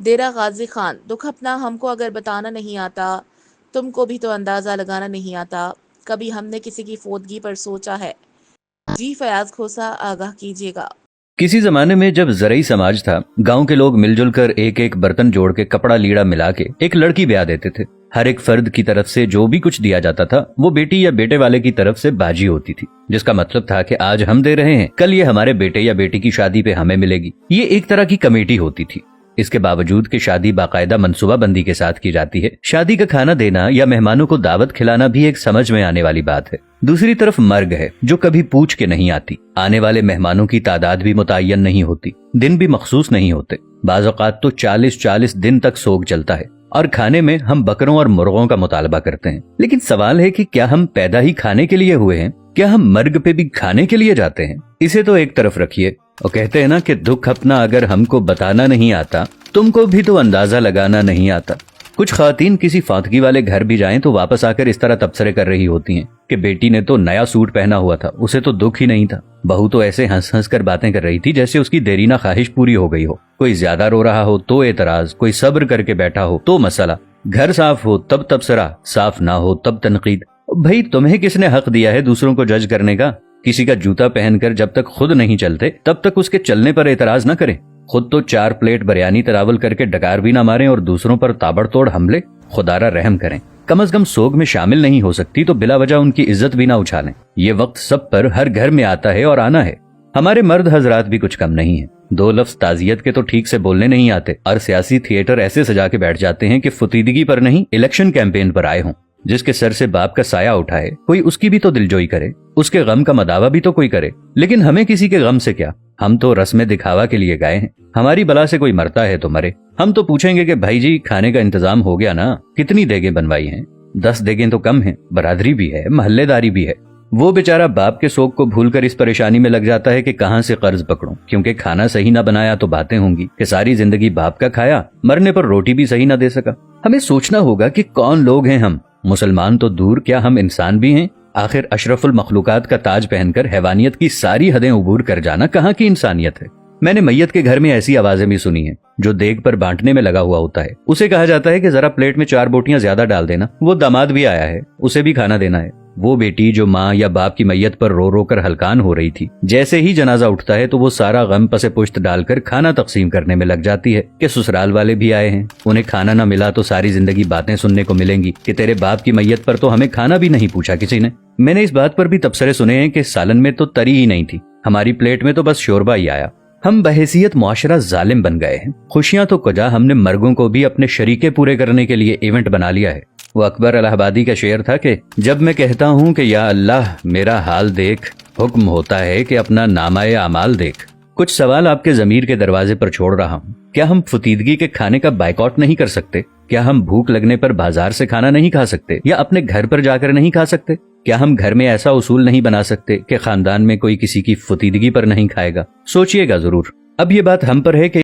دیرا غازی خان: دکھ اپنا ہم کو اگر بتانا نہیں آتا، تم کو بھی تو اندازہ لگانا نہیں آتا، کبھی ہم نے کسی کی فوتگی پر سوچا ہے؟ جی فیاض کھوسا، آگاہ کیجیے گا۔ کسی زمانے میں جب زرعی سماج تھا، گاؤں کے لوگ مل جل کر ایک ایک برتن جوڑ کے کپڑا لیڑا ملا کے ایک لڑکی بیاہ دیتے تھے۔ ہر ایک فرد کی طرف سے جو بھی کچھ دیا جاتا تھا وہ بیٹی یا بیٹے والے کی طرف سے باجی ہوتی تھی، جس کا مطلب تھا کہ آج ہم دے رہے ہیں، کل یہ ہمارے بیٹے یا بیٹی کی شادی پہ ہمیں ملے گی۔ یہ ایک طرح کی کمیٹی ہوتی تھی۔ اس کے باوجود کہ شادی باقاعدہ منصوبہ بندی کے ساتھ کی جاتی ہے، شادی کا کھانا دینا یا مہمانوں کو دعوت کھلانا بھی ایک سمجھ میں آنے والی بات ہے۔ دوسری طرف مرگ ہے جو کبھی پوچھ کے نہیں آتی۔ آنے والے مہمانوں کی تعداد بھی متعین نہیں ہوتی، دن بھی مخصوص نہیں ہوتے۔ بعض اوقات تو 40 دن تک سوگ چلتا ہے، اور کھانے میں ہم بکروں اور مرغوں کا مطالبہ کرتے ہیں۔ لیکن سوال ہے کہ کیا ہم پیدا ہی کھانے کے لیے ہوئے ہیں؟ کیا ہم مرگ پہ بھی کھانے کے لیے جاتے ہیں؟ اسے تو ایک طرف رکھیے، اور کہتے ہیں نا کہ دکھ اپنا اگر ہم کو بتانا نہیں آتا، تم کو بھی تو اندازہ لگانا نہیں آتا۔ کچھ خواتین کسی فاتگی والے گھر بھی جائیں تو واپس آ کر اس طرح تبصرے کر رہی ہوتی ہیں کہ بیٹی نے تو نیا سوٹ پہنا ہوا تھا، اسے تو دکھ ہی نہیں تھا۔ بہو تو ایسے ہنس ہنس کر باتیں کر رہی تھی جیسے اس کی دیرینہ خواہش پوری ہو گئی ہو۔ کوئی زیادہ رو رہا ہو تو اعتراض، کوئی صبر کر کے بیٹھا ہو تو مسئلہ، گھر صاف ہو تب تبصرہ، صاف نہ ہو تب تنقید۔ بھئی تمہیں کس نے حق دیا ہے دوسروں کو جج کرنے کا؟ کسی کا جوتا پہن کر جب تک خود نہیں چلتے تب تک اس کے چلنے پر اعتراض نہ کریں۔ خود تو 4 پلیٹ بریانی تناول کر کے ڈکار بھی نہ ماریں اور دوسروں پر تابڑ توڑ حملے، خدا را رحم کریں۔ کم از کم سوگ میں شامل نہیں ہو سکتی تو بلا وجہ ان کی عزت بھی نہ اچھالیں۔ یہ وقت سب پر ہر گھر میں آتا ہے اور آنا ہے۔ ہمارے مرد حضرات بھی کچھ کم نہیں ہیں۔ 2 لفظ تعزیت کے تو ٹھیک سے بولنے نہیں آتے، اور سیاسی تھیٹر ایسے سجا کے بیٹھ جاتے ہیں کہ فتیدگی پر نہیں، الیکشن کیمپین پر آئے ہوں۔ جس کے سر سے باپ کا سایہ اٹھائے کوئی اس کی بھی تو دلجوئی کرے، اس کے غم کا مداوع بھی تو کوئی کرے۔ لیکن ہمیں کسی کے غم سے کیا؟ ہم تو رسم دکھاوا کے لیے گئے ہیں۔ ہماری بلا سے کوئی مرتا ہے تو مرے، ہم تو پوچھیں گے کہ بھائی جی کھانے کا انتظام ہو گیا نا؟ کتنی دیگیں بنوائی ہیں؟ 10 دیگیں تو کم ہیں، برادری بھی ہے، محلے داری بھی ہے۔ وہ بیچارہ باپ کے سوگ کو بھول کر اس پریشانی میں لگ جاتا ہے کہ کہاں سے قرض پکڑوں، کیونکہ کھانا صحیح نہ بنایا تو باتیں ہوں گی کہ ساری زندگی باپ کا کھایا، مرنے پر روٹی بھی صحیح نہ دے سکا۔ ہمیں سوچنا ہوگا کہ کون لوگ ہیں ہم؟ مسلمان تو دور، کیا ہم انسان بھی ہیں؟ آخر اشرف المخلوقات کا تاج پہن کر حیوانیت کی ساری حدیں عبور کر جانا کہاں کی انسانیت ہے؟ میں نے میت کے گھر میں ایسی آوازیں بھی سنی ہیں، جو دیگ پر بانٹنے میں لگا ہوا ہوتا ہے اسے کہا جاتا ہے کہ ذرا پلیٹ میں 4 بوٹیاں زیادہ ڈال دینا، وہ داماد بھی آیا ہے، اسے بھی کھانا دینا ہے۔ وہ بیٹی جو ماں یا باپ کی میت پر رو رو کر ہلکان ہو رہی تھی، جیسے ہی جنازہ اٹھتا ہے تو وہ سارا غم پس پشت ڈال کر کھانا تقسیم کرنے میں لگ جاتی ہے کہ سسرال والے بھی آئے ہیں، انہیں کھانا نہ ملا تو ساری زندگی باتیں سننے کو ملیں گی کہ تیرے باپ کی میت پر تو ہمیں کھانا بھی نہیں پوچھا کسی نے۔ میں نے اس بات پر بھی تبصرے سنے ہیں کہ سالن میں تو تری ہی نہیں تھی، ہماری پلیٹ میں تو بس شوربہ ہی آیا۔ ہم بحیثیت معاشرہ ظالم بن گئے ہیں۔ خوشیاں تو کجا، ہم نے مرگوں کو بھی اپنے شریکے پورے کرنے کے لیے ایونٹ بنا لیا ہے۔ وہ اکبر الہ آبادی کا شعر تھا کہ جب میں کہتا ہوں کہ یا اللہ میرا حال دیکھ، حکم ہوتا ہے کہ اپنا نامہ اعمال دیکھ۔ کچھ سوال آپ کے ضمیر کے دروازے پر چھوڑ رہا ہوں۔ کیا ہم فتیدگی کے کھانے کا بائیکاٹ نہیں کر سکتے؟ کیا ہم بھوک لگنے پر بازار سے کھانا نہیں کھا سکتے یا اپنے گھر پر جا کر نہیں کھا سکتے؟ کیا ہم گھر میں ایسا اصول نہیں بنا سکتے کہ خاندان میں کوئی کسی کی فتیدگی پر نہیں کھائے گا؟ سوچئے گا ضرور۔ اب یہ بات ہم پر ہے کہ